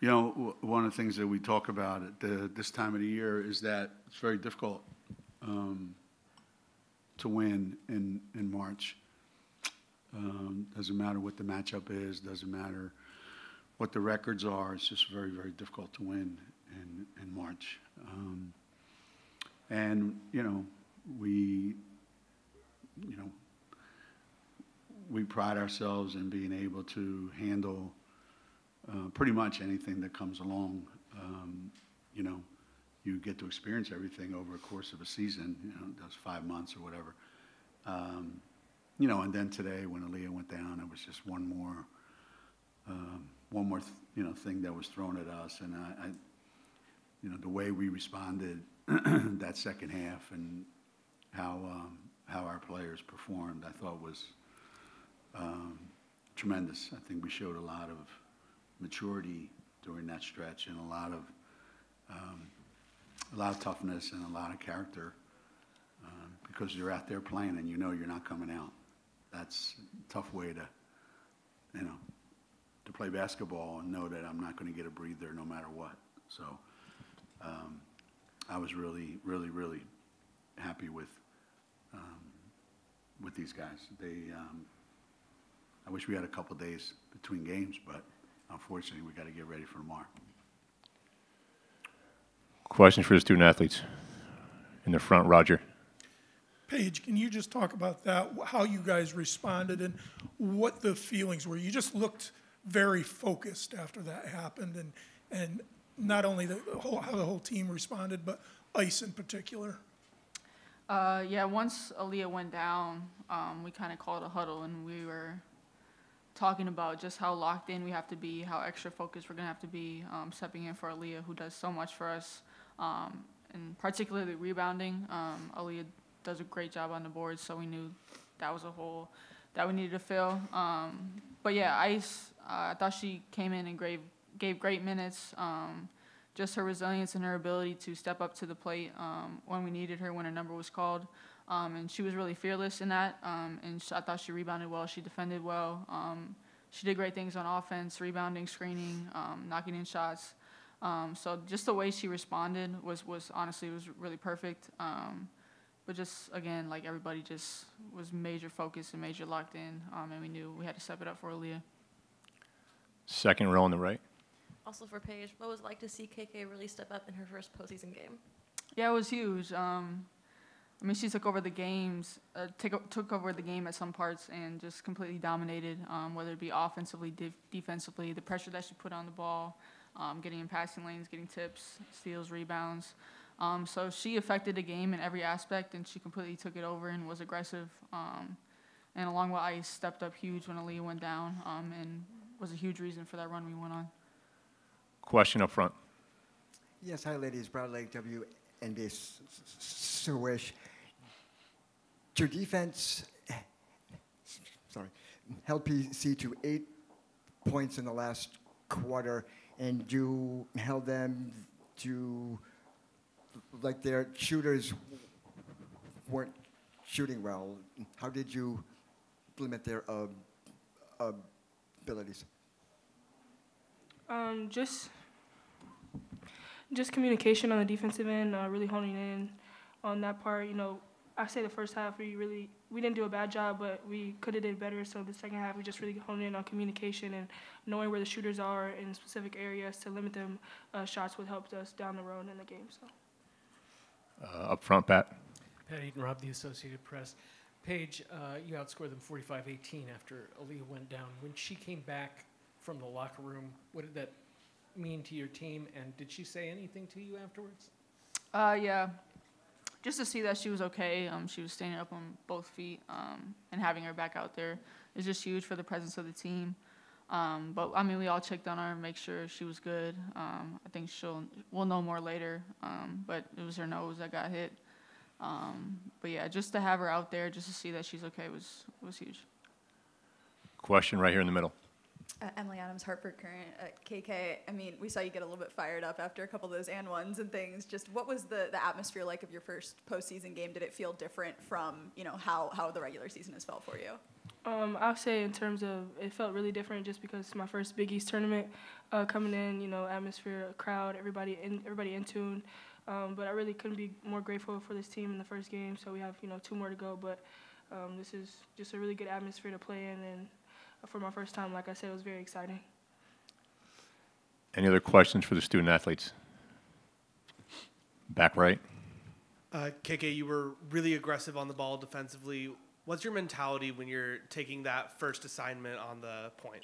You know, one of the things that we talk about at this time of the year is that it's very difficult to win in March. Doesn't matter what the matchup is, doesn't matter what the records are. It's just very, very difficult to win in March. And, you know, we pride ourselves in being able to handle pretty much anything that comes along. You know, you get to experience everything over a course of a season, you know, those 5 months or whatever. You know, and then today when Aaliyah went down, it was just one more thing that was thrown at us. And I you know, the way we responded that second half and how our players performed, I thought was tremendous. I think we showed a lot of maturity during that stretch and a lot of toughness and a lot of character because you're out there playing and you know you're not coming out. That's a tough way to, you know, to play basketball and know that I'm not going to get a breather no matter what. So I was really, really, really happy with these guys. I wish we had a couple days between games, but unfortunately we got to get ready for tomorrow. Question for the student athletes in the front, Roger. Paige, can you just talk about that, how you guys responded and what the feelings were? You just looked very focused after that happened, and not only how the whole team responded, but Ice in particular. Yeah, once Aaliyah went down, we kind of called a huddle, and we were talking about just how locked in we have to be, how extra focused we're going to have to be, stepping in for Aaliyah, who does so much for us, and particularly rebounding. Aaliyah does a great job on the boards, so we knew that was a hole that we needed to fill. But yeah, Ice, I thought she came in and gave great minutes. Just her resilience and her ability to step up to the plate when we needed her, when her number was called. And she was really fearless in that. And I thought she rebounded well. She defended well. She did great things on offense, rebounding, screening, knocking in shots. So just the way she responded was honestly really perfect. But just, again, like everybody just was major focused and major locked in. And we knew we had to step it up for Aaliyah. Second row on the right. Also for Paige, what was it like to see KK really step up in her first postseason game? Yeah, it was huge. I mean, she took over the games, took over the game at some parts and just completely dominated, whether it be offensively, defensively, the pressure that she put on the ball, getting in passing lanes, getting tips, steals, rebounds. So she affected the game in every aspect, and she completely took it over and was aggressive. And along with Ice, stepped up huge when Aaliyah went down, and was a huge reason for that run we went on. Question up front. Yes, hi ladies, Brad Lake, WNBA Swish. Your defense, held PC to 8 points in the last quarter, and you held them to, like, their shooters weren't shooting well. How did you limit their abilities? Just communication on the defensive end, really honing in on that part. You know, I say the first half we didn't do a bad job, but we could have did better. So the second half we just really honed in on communication and knowing where the shooters are in specific areas to limit them shots would help us down the road in the game. So. Up front, Pat. Pat Eaton, Rob, the Associated Press. Paige, you outscored them 45-18 after Aaliyah went down. When she came back from the locker room, what did that mean to your team, and did she say anything to you afterwards? Yeah, just to see that she was okay. She was standing up on both feet, and having her back out there is just huge for the presence of the team. But I mean, we all checked on her and make sure she was good. I think we'll know more later. But it was her nose that got hit. But yeah, just to have her out there, just to see that she's okay was huge. Question right here in the middle. Emily Adams, Hartford Current. KK, I mean, we saw you get a little bit fired up after a couple of those and ones and things. Just what was the atmosphere like of your first postseason game? Did it feel different from, you know, how the regular season has felt for you? I'll say in terms of it felt really different just because it's my first Big East tournament coming in, atmosphere, crowd, everybody in tune. But I really couldn't be more grateful for this team in the first game. So we have, 2 more to go. But this is just a really good atmosphere to play in. And for my first time, like I said, it was very exciting. Any other questions for the student athletes? Back right. KK, you were really aggressive on the ball defensively. What's your mentality when you're taking that first assignment on the point?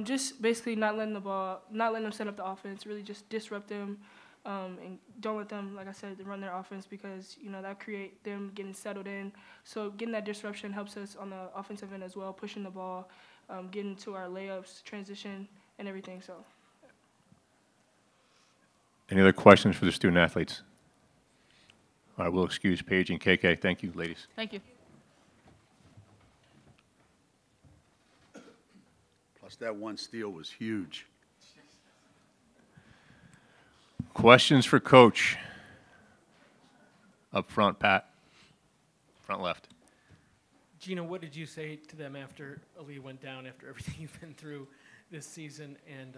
Just basically not letting them set up the offense, really just disrupt them, and don't let them, like I said, run their offense because, that create them getting settled in. So getting that disruption helps us on the offensive end as well, pushing the ball, getting to our layups, transition, and everything. So. Any other questions for the student athletes? All right, we'll excuse Paige and KK. Thank you, ladies. Thank you. Plus, that one steal was huge. Questions for Coach? Up front, Pat. Front left. Geno, what did you say to them after Aaliyah went down, after everything you've been through this season? And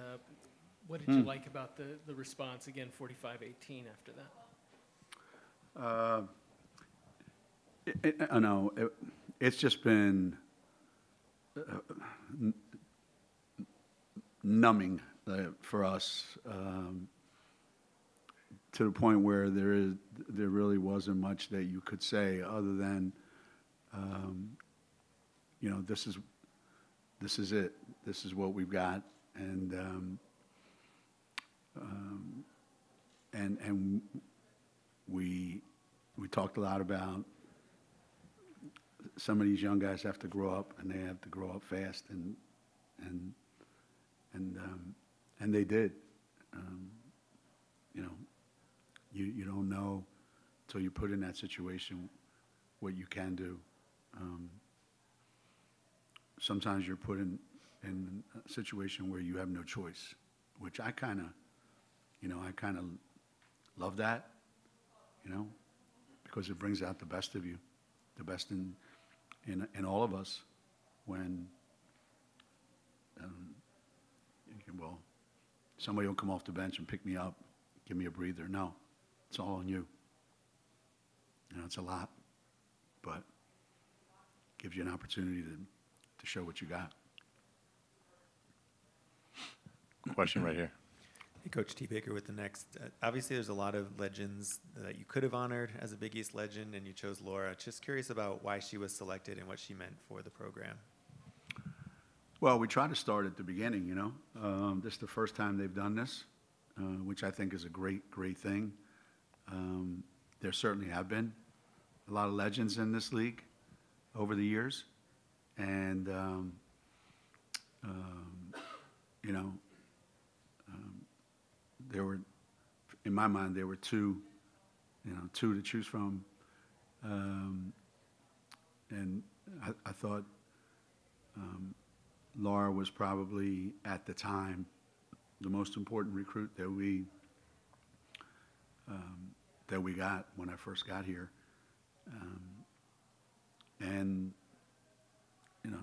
what did you like about the response, again, 45-18 after that? I know. It's just been numbing for us to the point where there really wasn't much that you could say other than, this is it. This is what we've got, and we talked a lot about some of these young guys have to grow up, and they have to grow up fast, and they did. You don't know until you're put in that situation what you can do. Sometimes you're put in a situation where you have no choice, which I kind of love that, because it brings out the best of you, the best in all of us when, somebody will come off the bench and pick me up, give me a breather. No, it's all on you. It's a lot, but gives you an opportunity to show what you got. Question right here. Hey, Coach T. Baker with the Next. Obviously, there's a lot of legends that you could have honored as a Big East legend, and you chose Laura. Just curious about why she was selected and what she meant for the program. Well, we try to start at the beginning, This is the first time they've done this, which I think is a great, great thing. There certainly have been a lot of legends in this league over the years. And, there were, in my mind, there were two to choose from. And I thought Laura was probably, at the time, the most important recruit that we got when I first got here. And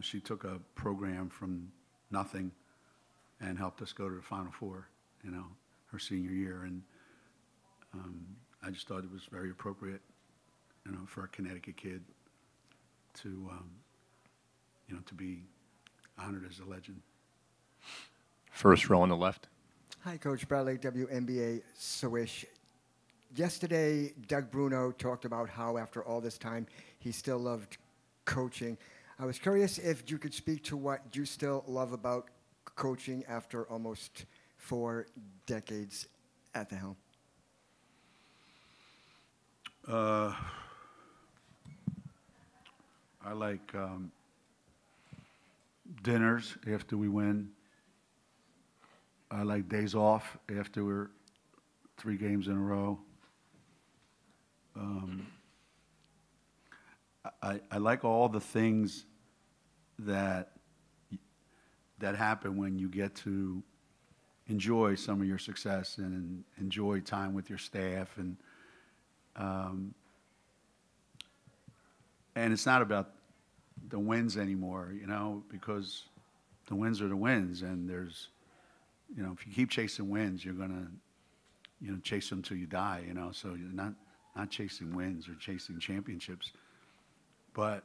she took a program from nothing and helped us go to the Final Four, her senior year. And I just thought it was very appropriate, for a Connecticut kid to be honored as a legend. First row on the left. Hi, Coach Bradley, WNBA Swish. Yesterday, Doug Bruno talked about how after all this time, he still loved coaching. I was curious if you could speak to what you still love about coaching after almost 4 decades at the helm. I like dinners after we win. I like days off after we're 3 games in a row. I like all the things that happen when you get to enjoy some of your success and enjoy time with your staff, and it's not about the wins anymore, you know, because the wins are the wins, and there's, you know, if you keep chasing wins, you're gonna, you know, chase them till you die, you know. So you're not chasing wins or chasing championships, but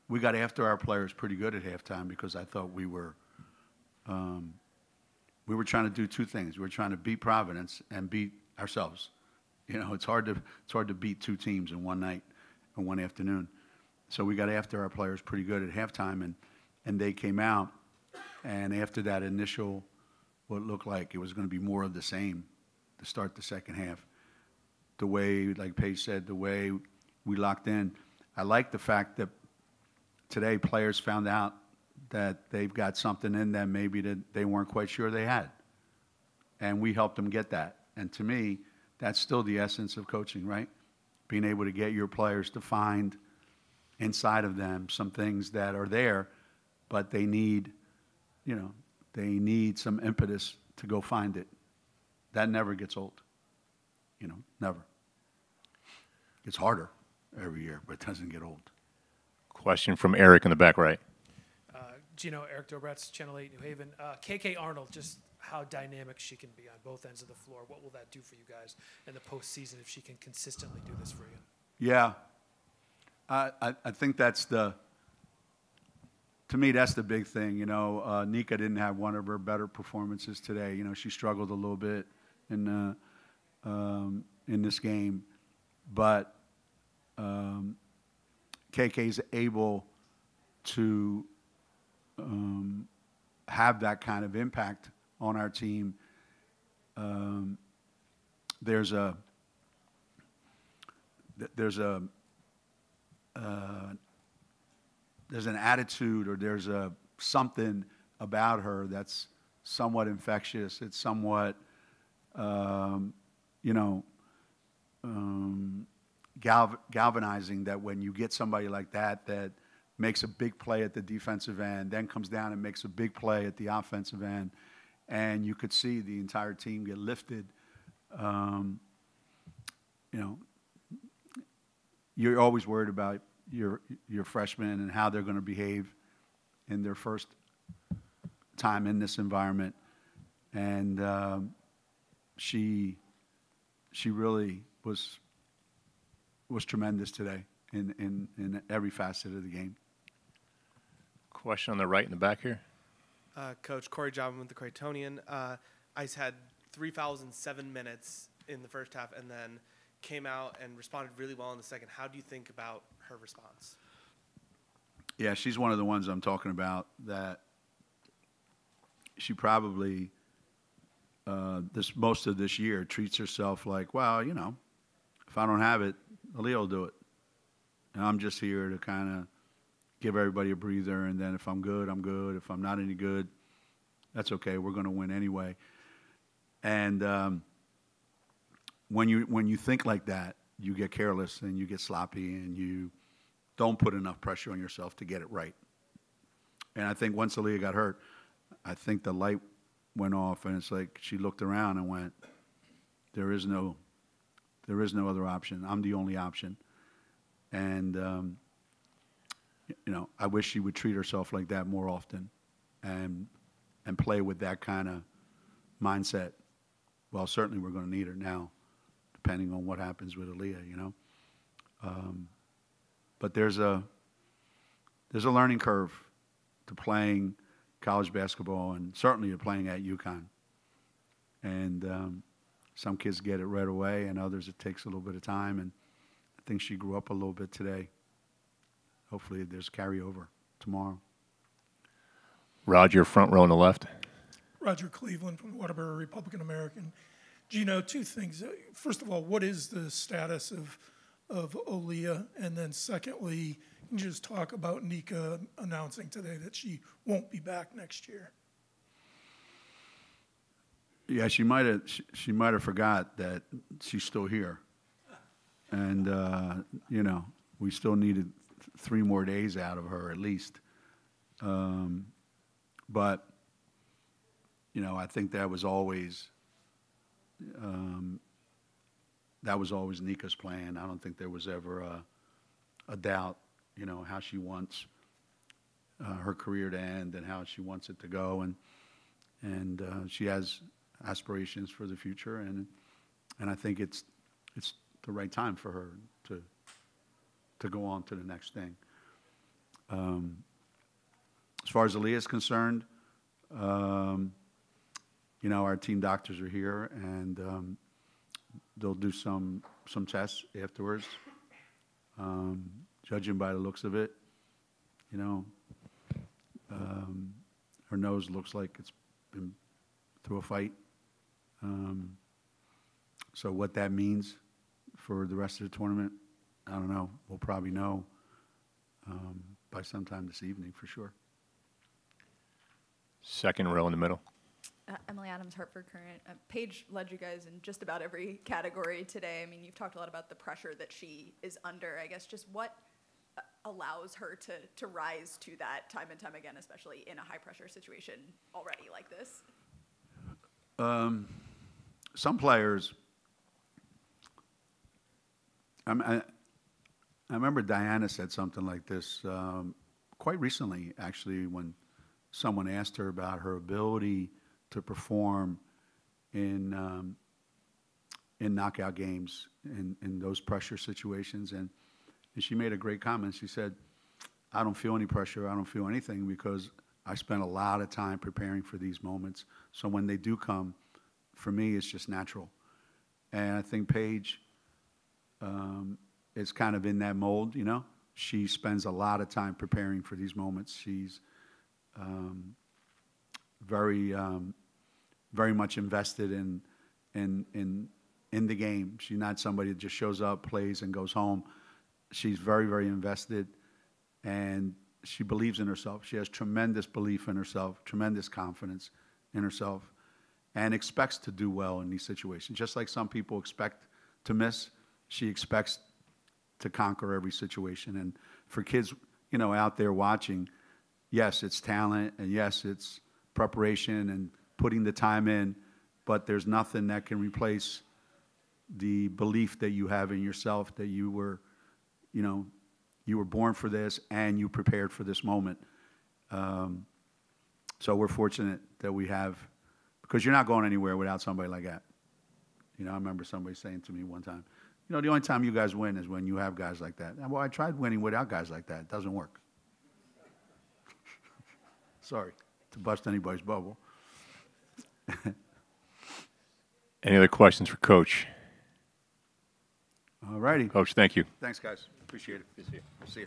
we got after our players pretty good at halftime because I thought we were trying to do two things. We were trying to beat Providence and beat ourselves. You know, it's hard to beat two teams in one night and one afternoon. So we got after our players pretty good at halftime, and they came out, and after that initial, what looked like it was going to be more of the same to start the second half, the way, like Paige said, the way we locked in. I like the fact that today players found out that they've got something in them maybe that they weren't quite sure they had, and we helped them get that. And to me, that's still the essence of coaching, right? Being able to get your players to find inside of them some things that are there, but they need, you know, they need some impetus to go find it. That never gets old, you know, never. It's harder every year, but it doesn't get old. Question from Eric in the back right. Geno, Eric Dobratz, Channel 8, New Haven. KK Arnold, just how dynamic she can be on both ends of the floor. What will that do for you guys in the postseason if she can consistently do this for you? Yeah. I think that's to me, that's the big thing. You know, Nika didn't have one of her better performances today. You know, she struggled a little bit in this game, but KK's able to have that kind of impact on our team. There's an attitude, or there's something about her that's somewhat infectious. It's somewhat, galvanizing, that when you get somebody like that makes a big play at the defensive end, then comes down and makes a big play at the offensive end, and you could see the entire team get lifted. You're always worried about your freshmen and how they're going to behave in their first time in this environment, and she really was tremendous today in every facet of the game. Question on the right in the back here. Coach Corey Jobin with the Craytonian. Ice had 3 fouls in 7 minutes in the first half, and then came out and responded really well in the second. How do you think about her response? Yeah, she's one of the ones I'm talking about, that she probably most of this year treats herself like, well, you know, if I don't have it, Aaliyah will do it. And I'm just here to kind of give everybody a breather, and then if I'm good, I'm good. If I'm not any good, that's okay. We're going to win anyway. And when you think like that, you get careless and you get sloppy and you don't put enough pressure on yourself to get it right. And I think once Aaliyah got hurt, I think the light went off, and it's like she looked around and went, there is no other option. I'm the only option. And I wish she would treat herself like that more often, and play with that kind of mindset. Well, certainly we're going to need her now, depending on what happens with Aaliyah, you know. But there's a learning curve to playing college basketball, and certainly to playing at Uconn. And some kids get it right away, and others it takes a little bit of time. And I think she grew up a little bit today. Hopefully there's carryover tomorrow. Roger, front row on the left. Roger Cleveland from Waterbury Republican American. Geno, two things. First of all, what is the status of Aaliyah? And then secondly, can you just talk about Nika announcing today that she won't be back next year? Yeah, she might have forgot that she's still here. And, we still needed 3 more days out of her at least. But, I think that was always Nika's plan. I don't think there was ever a doubt you know, how she wants her career to end and how she wants it to go, and she has aspirations for the future, and I think it's the right time for her to go on to the next thing. As far as Aaliyah is concerned, you know, our team doctors are here, and they'll do some tests afterwards. Judging by the looks of it, you know, her nose looks like it's been through a fight. So what that means for the rest of the tournament, I don't know. We'll probably know by sometime this evening for sure. Second row in the middle. Emily Adams, Hartford Current. Paige led you guys in just about every category today. I mean, you've talked a lot about the pressure that she is under. I guess just what allows her to rise to that time and time again, especially in a high-pressure situation already like this? Some players, I remember Diana said something like this quite recently, actually, when someone asked her about her ability to perform in knockout games in those pressure situations, and she made a great comment. She said, "I don't feel any pressure. I don't feel anything because I spent a lot of time preparing for these moments. So when they do come, for me, it's just natural." And I think Paige is kind of in that mold, you know. She spends a lot of time preparing for these moments. She's very much invested in the game. She's not somebody that just shows up, plays, and goes home. She's very, very invested, and she believes in herself. She has tremendous belief in herself, tremendous confidence in herself, and expects to do well in these situations. Just like some people expect to miss, she expects to conquer every situation. And for kids, you know, out there watching, yes, it's talent, and yes, it's preparation and putting the time in, but there's nothing that can replace the belief that you have in yourself, that you were, you know, you were born for this and you prepared for this moment. So we're fortunate that we have, because you're not going anywhere without somebody like that. You know, I remember somebody saying to me one time, you know, the only time you guys win is when you have guys like that. And, well, I tried winning without guys like that. It doesn't work. Sorry to bust anybody's bubble. Any other questions for Coach? All righty. Coach, thank you. Thanks, guys. Appreciate it. Good to see you. See you.